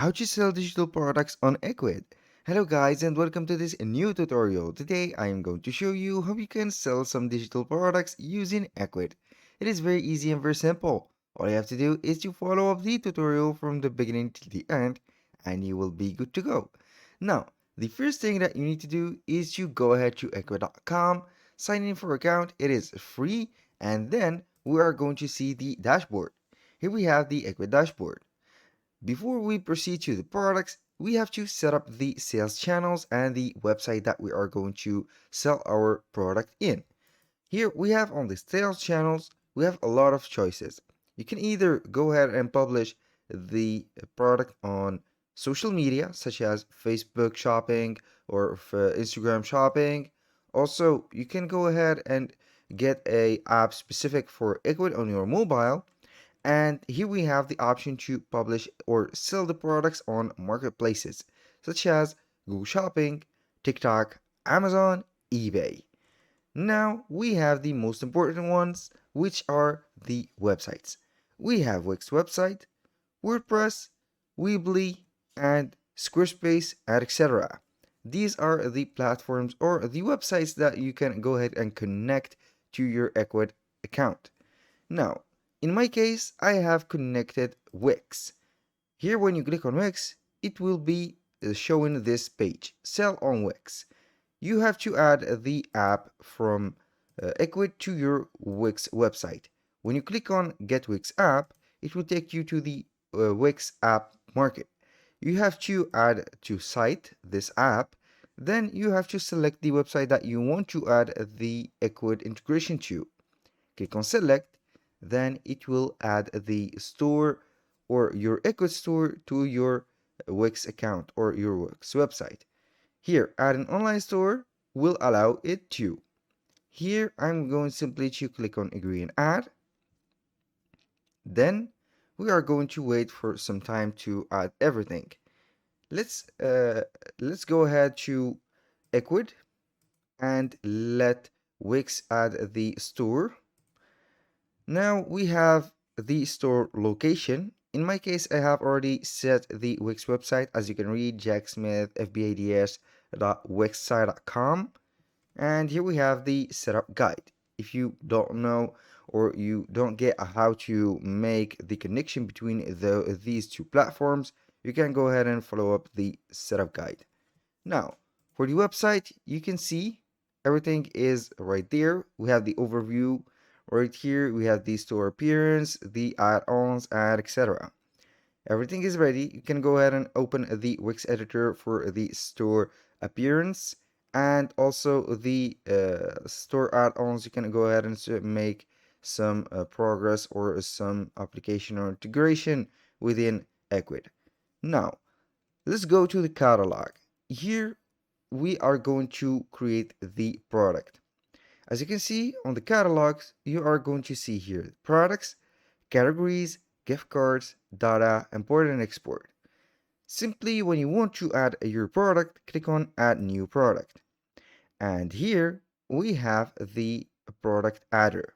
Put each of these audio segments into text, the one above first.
how to sell digital products on Ecwid. Hello guys and welcome to this new tutorial. Today I am going to show you how you can sell some digital products using Ecwid. It is very easy and very simple. All you have to do is to follow up the tutorial from the beginning to the end and you will be good to go. Now, the first thing that you need to do is to go ahead to ecwid.com, sign in for account. It is free and then we are going to see the dashboard. Here we have the Ecwid dashboard. Before we proceed to the products, we have to set up the sales channels and the website that we are going to sell our product in. Here we have on the sales channels, we have a lot of choices. You can either go ahead and publish the product on social media such as Facebook shopping or Instagram shopping. Also, you can go ahead and get a app specific for Ecwid on your mobile, and here we have the option to publish or sell the products on marketplaces such as Google Shopping, TikTok, Amazon, eBay. Now we have the most important ones, which are the websites. We have Wix website, WordPress, Weebly, and Squarespace, and etc. These are the platforms or the websites that you can go ahead and connect to your Ecwid account. Now, in my case, I have connected Wix. Here, when you click on Wix, it will be showing this page, Sell on Wix. You have to add the app from Ecwid to your Wix website. When you click on Get Wix App, it will take you to the Wix App Market. You have to add to site this app. Then you have to select the website that you want to add the Ecwid integration to. Click on Select, then it will add the store or your Ecwid store to your Wix account or your Wix website. Here, add an online store will allow it to. Here, I'm going simply to click on Agree and Add. Then, we are going to wait for some time to add everything. Let's go ahead to Ecwid and let Wix add the store. Now we have the store location. In my case, I have already set the Wix website. As you can read, jacksmithfbads.wixsite.com. And here we have the setup guide. If you don't know or you don't get how to make the connection between these two platforms, you can go ahead and follow up the setup guide. Now, for the website, you can see everything is right there. We have the overview right here. We have the store appearance, the add-ons, and etc. Everything is ready. You can go ahead and open the Wix editor for the store appearance and also the store add-ons. You can go ahead and make some progress or some application or integration within Ecwid. Now, let's go to the catalog. Here we are going to create the product. As you can see on the catalogs, you are going to see here products, categories, gift cards, data, import and export. Simply when you want to add your product, click on add new product. And here we have the product adder.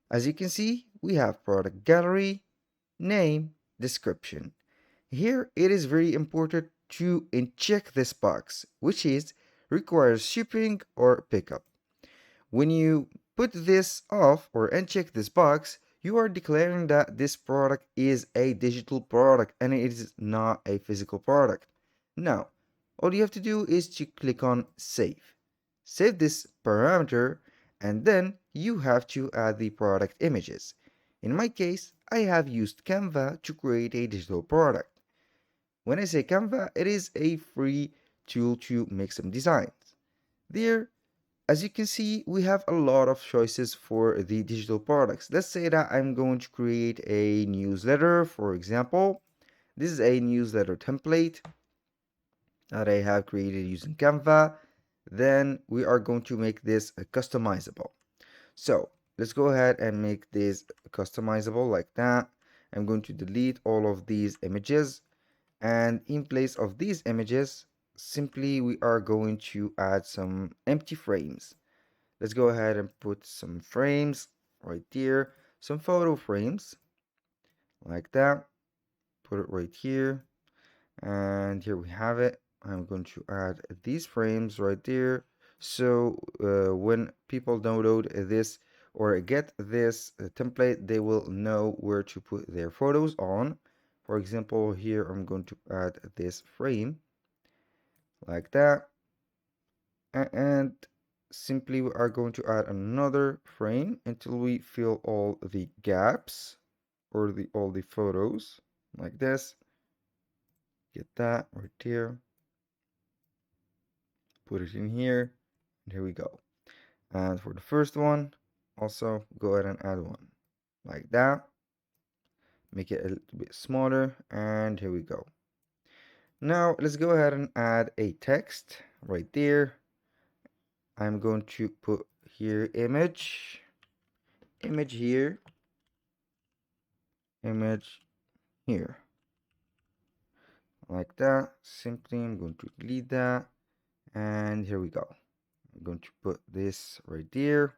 As you can see, we have product gallery, name, description. Here it is very important to uncheck this box, which is requires shipping or pickup. When you put this off or uncheck this box, you are declaring that this product is a digital product and it is not a physical product. Now, all you have to do is to click on Save. Save this parameter and then you have to add the product images. In my case, I have used Canva to create a digital product. When I say Canva, it is a free tool to make some designs. There, as you can see, we have a lot of choices for the digital products. Let's say that I'm going to create a newsletter, for example. This is a newsletter template that I have created using Canva. Then we are going to make this customizable. So let's go ahead and make this customizable like that. I'm going to delete all of these images. And in place of these images, simply we are going to add some empty frames. Let's go ahead and put some frames right here, some photo frames like that. Put it right here. And here we have it. I'm going to add these frames right there. So when people download this or get this template, they will know where to put their photos on. For example, here I'm going to add this frame like that. And simply we are going to add another frame until we fill all the gaps or all the photos like this. Get that right there. Put it in here, and here we go. And for the first one, also go ahead and add one like that. Make it a little bit smaller, and here we go. Now let's go ahead and add a text right there. I'm going to put here image here, image here, like that. Simply I'm going to delete that, and here we go. I'm going to put this right there,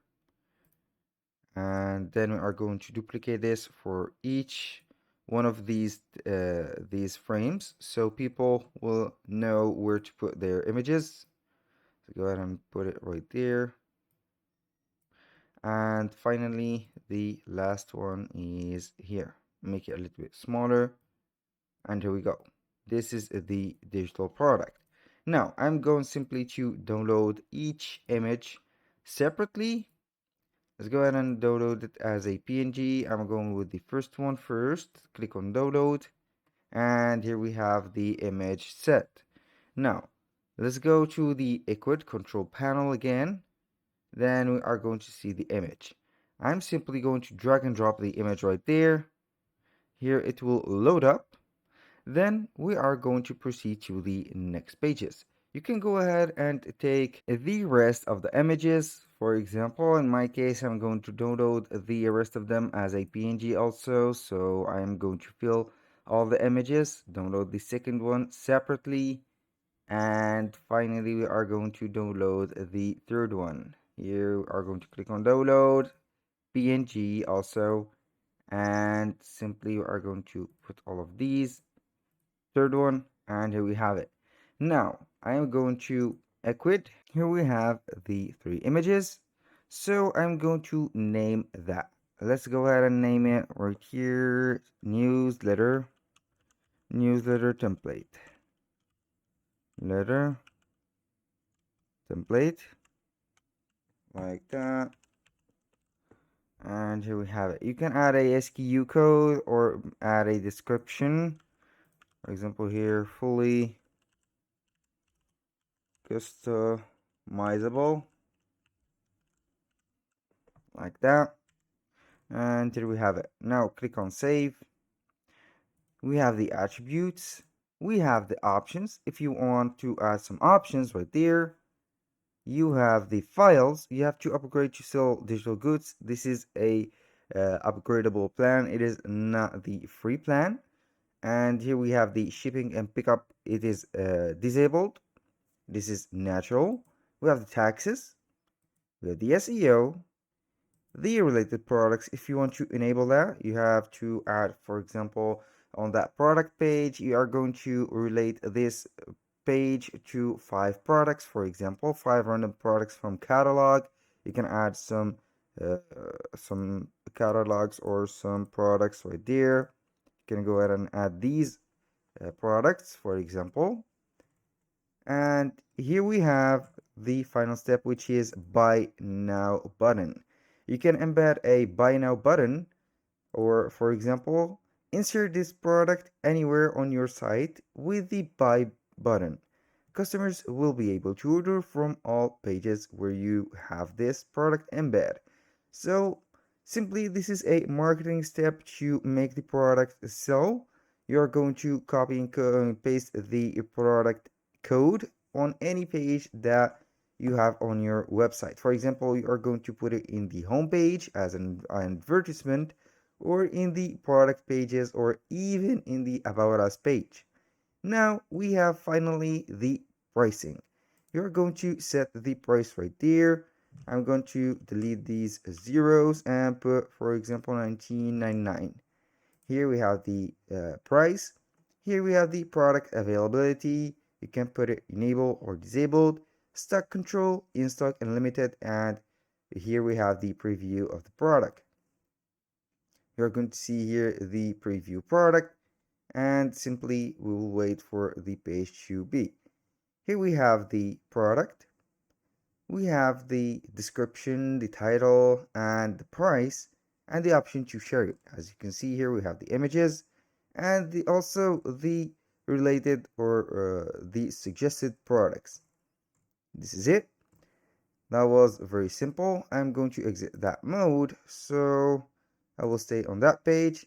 and then we are going to duplicate this for each one of these frames, so people will know where to put their images. So go ahead and put it right there. And finally, the last one is here. Make it a little bit smaller, and here we go. This is the digital product. Now I'm going simply to download each image separately. Let's go ahead and download it as a PNG. I'm going with the first one first. Click on download, and here we have the image set. Now let's go to the Ecwid control panel again. Then we are going to see the image. I'm simply going to drag and drop the image right there. Here it will load up. Then we are going to proceed to the next pages. You can go ahead and take the rest of the images. For example, in my case, I'm going to download the rest of them as a PNG also. So I'm going to fill all the images, download the second one separately. And finally, we are going to download the third one. Here we are going to click on download, PNG also. And simply we are going to put all of these. Third one, and here we have it. Now I am going to Ecwid. Here we have the three images, so I'm going to name that. Let's go ahead and name it right here. Newsletter template, letter template, like that. And here we have it. You can add a SKU code or add a description. For example, here, fully customizable, like that. And here we have it. Now click on save. We have the attributes. We have the options. If you want to add some options right there, you have the files. You have to upgrade to sell digital goods. This is a upgradable plan. It is not the free plan. And here we have the shipping and pickup. It is disabled. This is natural. We have the taxes. We have the SEO, the related products. If you want to enable that, you have to add, for example, on that product page, you are going to relate this page to 5 products, for example, 5 random products from catalog. You can add uh, some catalogs or some products right there. You can go ahead and add these products, for example. And here we have the final step, which is buy now button. You can embed a buy now button, or for example, insert this product anywhere on your site with the buy button. Customers will be able to order from all pages where you have this product embed. So simply, this is a marketing step to make the product sell. You're going to copy and paste the product code on any page that you have on your website. For example, you are going to put it in the home page as an advertisement, or in the product pages, or even in the About Us page. Now we have finally the pricing. You're going to set the price right there. I'm going to delete these zeros and put, for example, 19.99. Here we have the price. Here we have the product availability. You can put it enable or disabled, stock control, in stock and limited, and here we have the preview of the product. You're going to see here the preview product, and simply we will wait for the page to be. Here we have the product. We have the description, the title, and the price, and the option to share it. As you can see here, we have the images and also the related or the suggested products. This is it. That was very simple. I'm going to exit that mode, so I will stay on that page.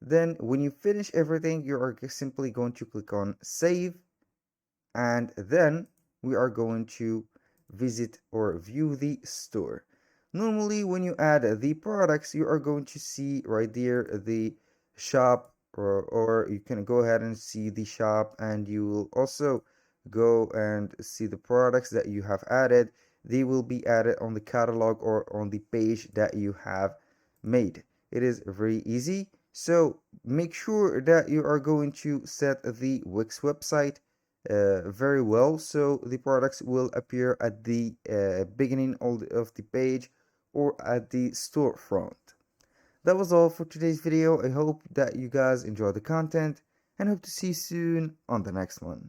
Then when you finish everything, you are simply going to click on save, and then we are going to visit or view the store. Normally when you add the products, you are going to see right there the shop, or you can go ahead and see the shop, and you will also go and see the products that you have added. They will be added on the catalog or on the page that you have made. It is very easy, so make sure that you are going to set the Wix website very well, so the products will appear at the beginning of the page or at the storefront. That was all for today's video. I hope that you guys enjoy the content and hope to see you soon on the next one.